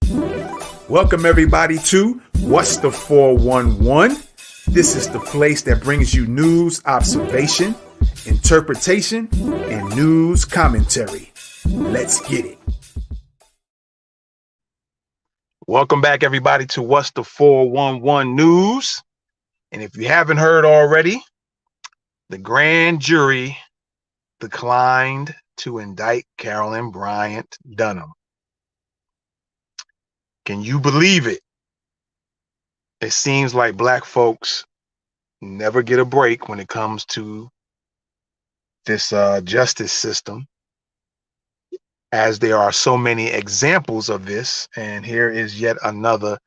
Welcome everybody to What's the 411? This is the place that brings you news, observation, interpretation, and news commentary. Let's get it. Welcome back everybody to What's the 411 News. And if you haven't heard already, the grand jury declined to indict Carolyn Bryant Donham. Can you believe it? It seems like black folks never get a break when it comes to this justice system, as there are so many examples of this, and here is yet another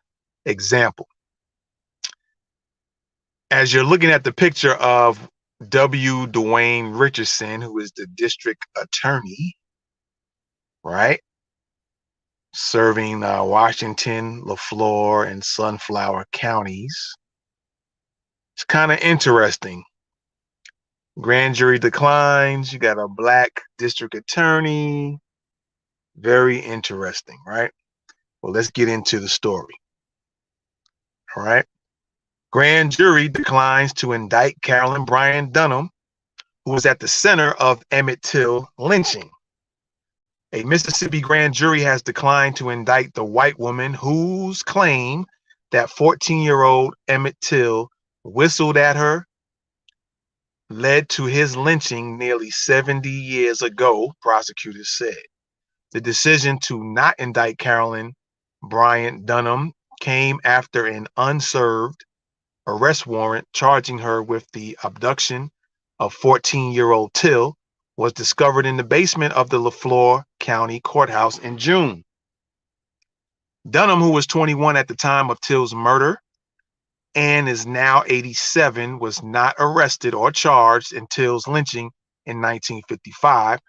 example. As you're looking at the picture of W. Dwayne Richardson, who is the district attorney, right, serving Washington, LaFleur, and Sunflower counties, it's kind of interesting. Grand jury declines. You got a black district attorney. Very interesting, right? Well, let's get into the story. All right. Grand jury declines to indict Carolyn Bryant Donham, who was at the center of Emmett Till lynching. A Mississippi grand jury has declined to indict the white woman whose claim that 14-year-old Emmett Till whistled at her led to his lynching nearly 70 years ago, prosecutors said. The decision to not indict Carolyn Bryant Donham came after an unserved arrest warrant charging her with the abduction of 14-year-old Till was discovered in the basement of the LaFleur County Courthouse in June. Donham, who was 21 at the time of Till's murder and is now 87, was not arrested or charged in Till's lynching in 1955,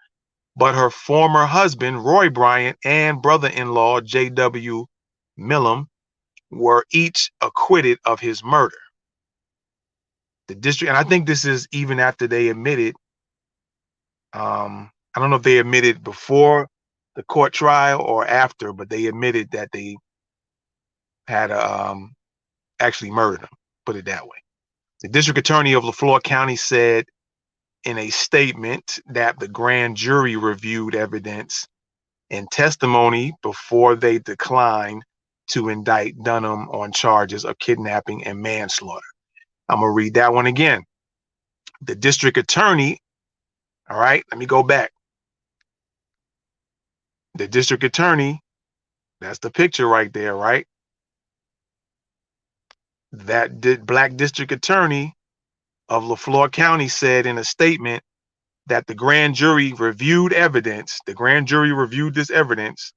but her former husband, Roy Bryant, and brother-in-law, J.W. Millam, were each acquitted of his murder. The district, and I think this is even after they admitted, I don't know if they admitted before the court trial or after, but they admitted that they had actually murdered him, put it that way. The district attorney of LaFleur County said in a statement that the grand jury reviewed evidence and testimony before they declined to indict Donham on charges of kidnapping and manslaughter. I'm going to read that one again. The district attorney, all right, let me go back. The district attorney, that's the picture right there, right? That black district attorney of LaFleur County said in a statement that the grand jury reviewed evidence. The grand jury reviewed this evidence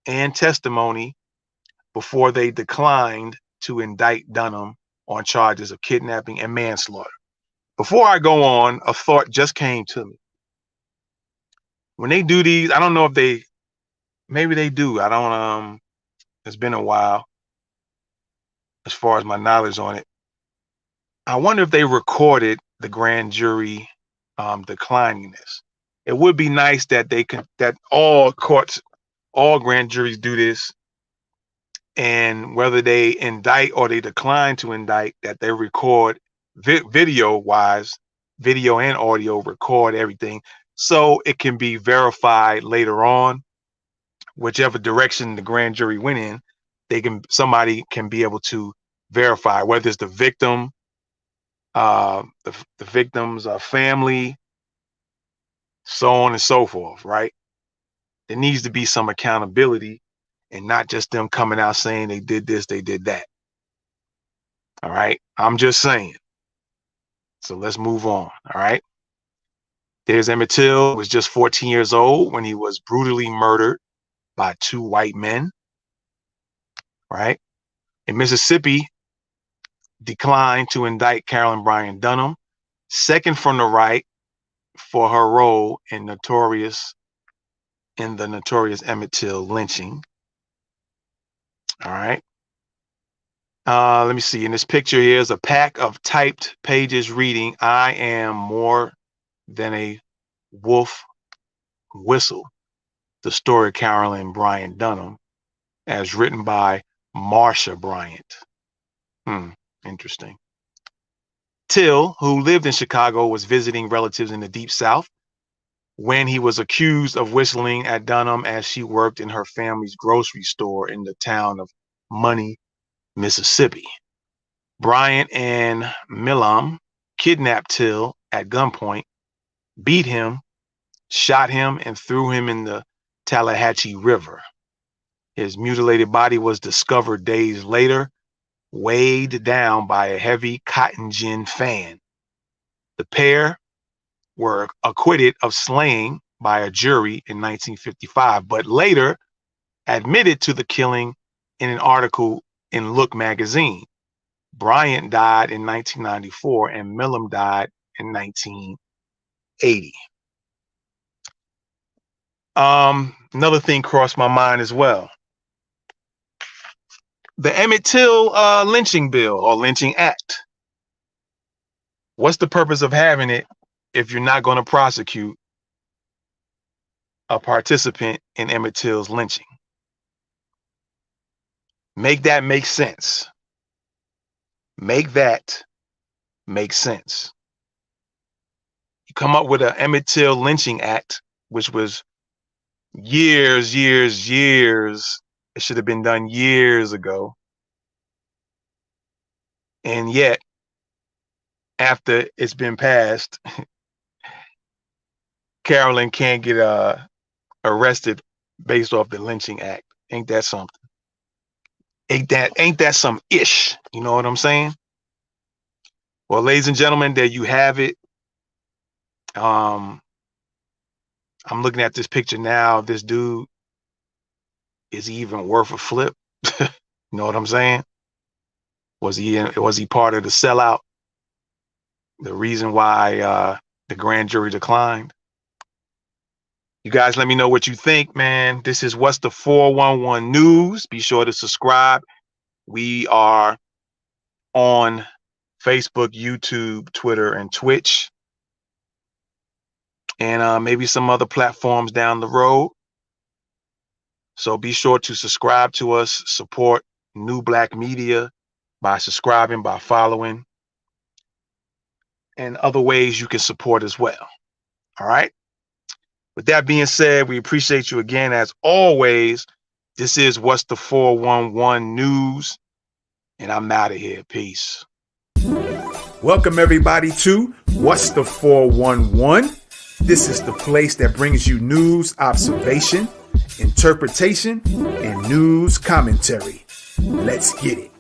and testimony before they declined to indict Donham on charges of kidnapping and manslaughter. Before I go on, a thought just came to me. When they do these, I don't know if they, maybe they do. I don't, it's been a while as far as my knowledge on it. I wonder if they recorded the grand jury declining this. It would be nice that they could, that all courts, all grand juries do this, and whether they indict or they decline to indict, that they record video and audio, record everything so it can be verified later on. Whichever direction the grand jury went in, somebody can be able to verify whether it's the victim, the victim's family, so on and so forth, right? There needs to be some accountability and not just them coming out saying they did this, they did that. All right, I'm just saying. So let's move on, all right? There's Emmett Till, was just 14 years old when he was brutally murdered by two white men, right? In Mississippi, declined to indict Carolyn Bryant Donham, second from the right for her role in the notorious Emmett Till lynching. All right. Let me see. In this picture here is a pack of typed pages reading, "I am more than a wolf whistle," the story of Carolyn Bryant Donham. as written by Marsha Bryant. Interesting. Till, who lived in Chicago, was visiting relatives in the Deep South when he was accused of whistling at Donham as she worked in her family's grocery store in the town of Money, Mississippi. Bryant and Milam kidnapped Till at gunpoint, beat him, shot him, and threw him in the Tallahatchie River. His mutilated body was discovered days later, weighed down by a heavy cotton gin fan. The pair were acquitted of slaying by a jury in 1955, but later admitted to the killing in an article in Look magazine. Bryant died in 1994 and Milam died in 1980. Another thing crossed my mind as well. The Emmett Till lynching bill or lynching act. What's the purpose of having it if you're not going to prosecute a participant in Emmett Till's lynching? Make that make sense. Make that make sense. You come up with an Emmett Till lynching act, which was years. It should have been done years ago. And yet, after it's been passed, Carolyn can't get arrested based off the lynching act. Ain't that something? Ain't that some ish? You know what I'm saying? Well, ladies and gentlemen, there you have it. I'm looking at this picture now. This dude, is he even worth a flip? You know what I'm saying? Was he part of the sellout? The reason why the grand jury declined? You guys let me know what you think, man. This is What's the 411 News. Be sure to subscribe. We are on Facebook, YouTube, Twitter, and Twitch. And maybe some other platforms down the road. So be sure to subscribe to us, support New Black Media by subscribing, by following, and other ways you can support as well. All right. With that being said, we appreciate you again. As always, this is What's the 411 News, and I'm out of here. Peace. Welcome, everybody, to What's the 411. This is the place that brings you news, observation, interpretation, and news commentary. Let's get it.